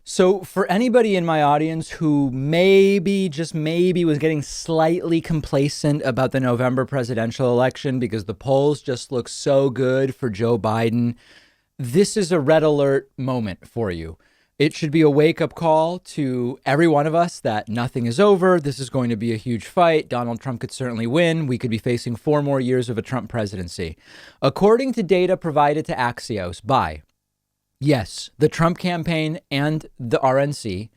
So, for anybody in my audience who maybe, just maybe, was getting slightly complacent about the November presidential election because the polls just look so good for Joe Biden, this is a red alert moment for you. It should be a wake up call to every one of us that nothing is over. This is going to be a huge fight. Donald Trump could certainly win. We could be facing 4 more years of a Trump presidency. According to data provided to Axios by, yes, the Trump campaign and the RNC,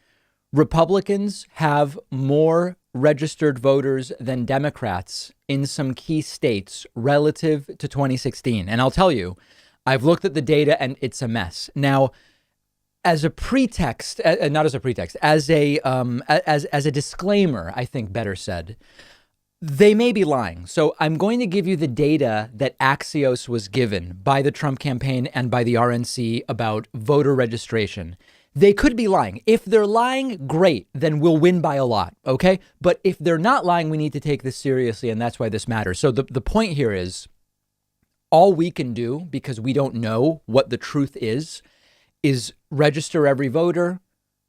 Republicans have more registered voters than Democrats in some key states relative to 2016. And I'll tell you, I've looked at the data and it's a mess. Now, as a pretext, not as a pretext, as a disclaimer, I think better said, they may be lying. So I'm going to give you the data that Axios was given by the Trump campaign and by the RNC about voter registration. They could be lying. If they're lying, great, then we'll win by a lot. OK, but if they're not lying, we need to take this seriously. And that's why this matters. So the point here is all we can do, because we don't know what the truth is register every voter,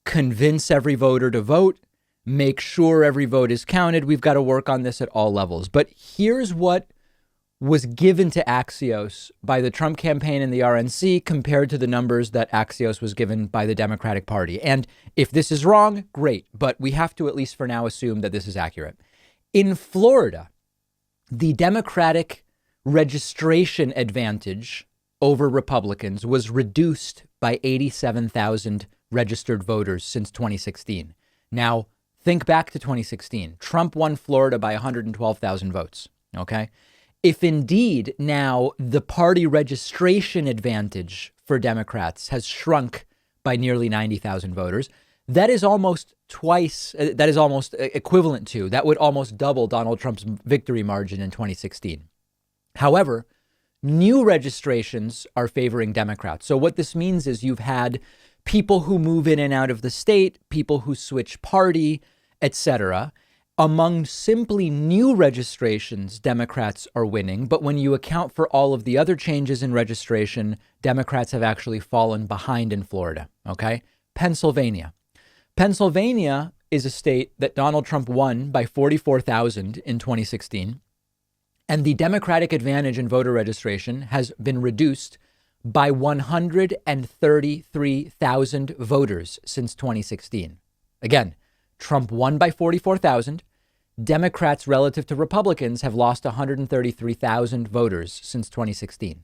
convince every voter to vote, make sure every vote is counted. We've got to work on this at all levels. But here's what was given to Axios by the Trump campaign and the RNC compared to the numbers that Axios was given by the Democratic Party. And if this is wrong, great. But we have to, at least for now, assume that this is accurate. In Florida, the Democratic registration advantage over Republicans was reduced by 87,000 registered voters since 2016. Now, think back to 2016. Trump won Florida by 112,000 votes. OK, if indeed now the party registration advantage for Democrats has shrunk by nearly 90,000 voters, that is almost twice. That is almost equivalent to, that would almost double Donald Trump's victory margin in 2016. However, new registrations are favoring Democrats. So what this means is you've had people who move in and out of the state, people who switch party, etc. Among simply new registrations, Democrats are winning. But when you account for all of the other changes in registration, Democrats have actually fallen behind in Florida. OK, Pennsylvania. Pennsylvania is a state that Donald Trump won by 44,000 in 2016. And the Democratic advantage in voter registration has been reduced by 133,000 voters since 2016. Again, Trump won by 44,000. Democrats relative to Republicans have lost 133,000 voters since 2016.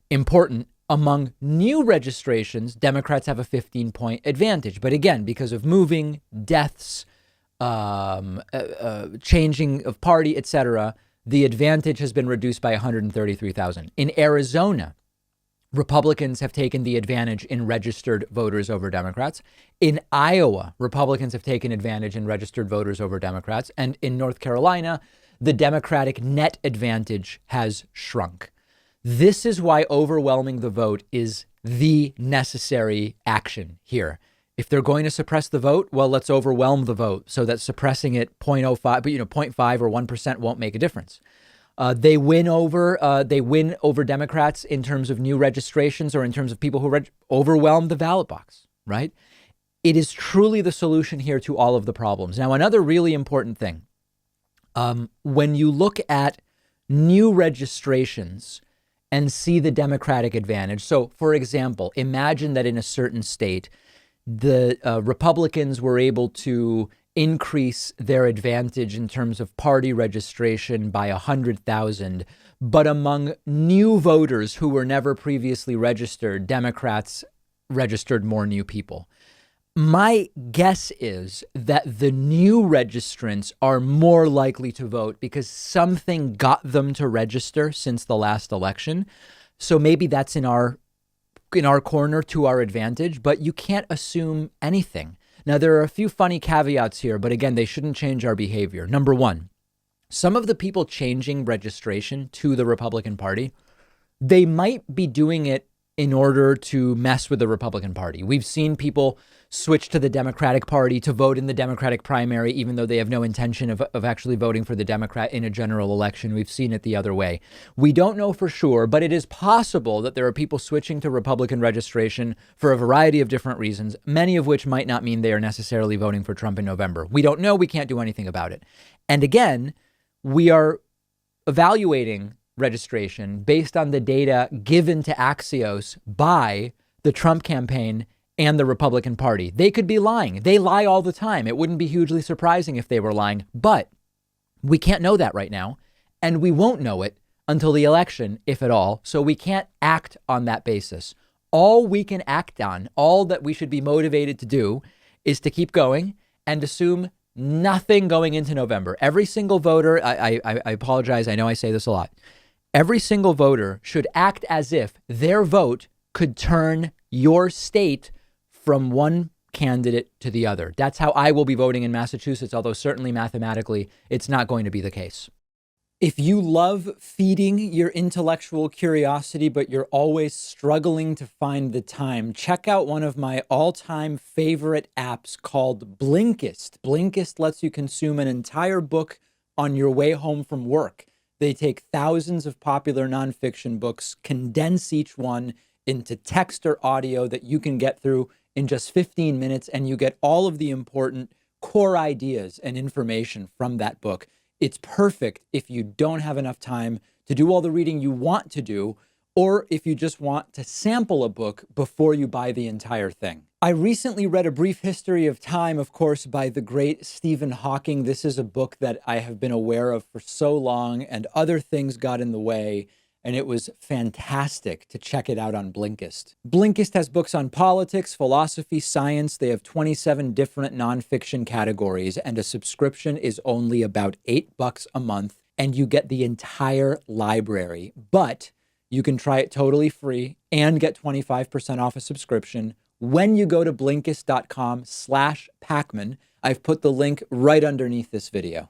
Important, among new registrations, Democrats have a 15-point advantage. But again, because of moving, deaths, changing of party, etc., the advantage has been reduced by 133,000. In Arizona, Republicans have taken the advantage in registered voters over Democrats. In Iowa, Republicans have taken advantage in registered voters over Democrats. And in North Carolina, the Democratic net advantage has shrunk. This is why overwhelming the vote is the necessary action here. If they're going to suppress the vote, well, let's overwhelm the vote so that suppressing it 0.05, but 0.5 or 1% won't make a difference. They win over Democrats in terms of new registrations or in terms of people who overwhelm the ballot box, right? It is truly the solution here to all of the problems. Now, another really important thing, when you look at new registrations and see the Democratic advantage. So, for example, imagine that in a certain state, the Republicans were able to increase their advantage in terms of party registration by 100,000. But among new voters who were never previously registered, Democrats registered more new people. My guess is that the new registrants are more likely to vote because something got them to register since the last election. So maybe that's in our corner to our advantage, but you can't assume anything. Now, there are a few funny caveats here, but again, they shouldn't change our behavior. Number one, some of the people changing registration to the Republican Party, they might be doing it in order to mess with the Republican Party. We've seen people switch to the Democratic Party to vote in the Democratic primary, even though they have no intention of actually voting for the Democrat in a general election. We've seen it the other way. We don't know for sure, but it is possible that there are people switching to Republican registration for a variety of different reasons, many of which might not mean they are necessarily voting for Trump in November. We don't know. We can't do anything about it. And again, we are evaluating registration based on the data given to Axios by the Trump campaign and the Republican Party. They could be lying. They lie all the time. It wouldn't be hugely surprising if they were lying, but we can't know that right now. And we won't know it until the election, if at all. So we can't act on that basis. All we can act on, all that we should be motivated to do, is to keep going and assume nothing going into November. Every single voter, I apologize, I know I say this a lot. Every single voter should act as if their vote could turn your state from one candidate to the other. That's how I will be voting in Massachusetts, although certainly mathematically it's not going to be the case. If you love feeding your intellectual curiosity, but you're always struggling to find the time, check out one of my all-time favorite apps called Blinkist. Blinkist lets you consume an entire book on your way home from work. They take thousands of popular nonfiction books, condense each one into text or audio that you can get through in just 15 minutes, and you get all of the important core ideas and information from that book. It's perfect if you don't have enough time to do all the reading you want to do, or if you just want to sample a book before you buy the entire thing. I recently read A Brief History of Time, of course, by the great Stephen Hawking. This is a book that I have been aware of for so long, and other things got in the way, and it was fantastic to check it out on Blinkist. Blinkist has books on politics, philosophy, science. They have 27 different nonfiction categories, and a subscription is only about $8 a month, and you get the entire library. But you can try it totally free and get 25% off a subscription when you go to Blinkist.com/Pakman. I've put the link right underneath this video.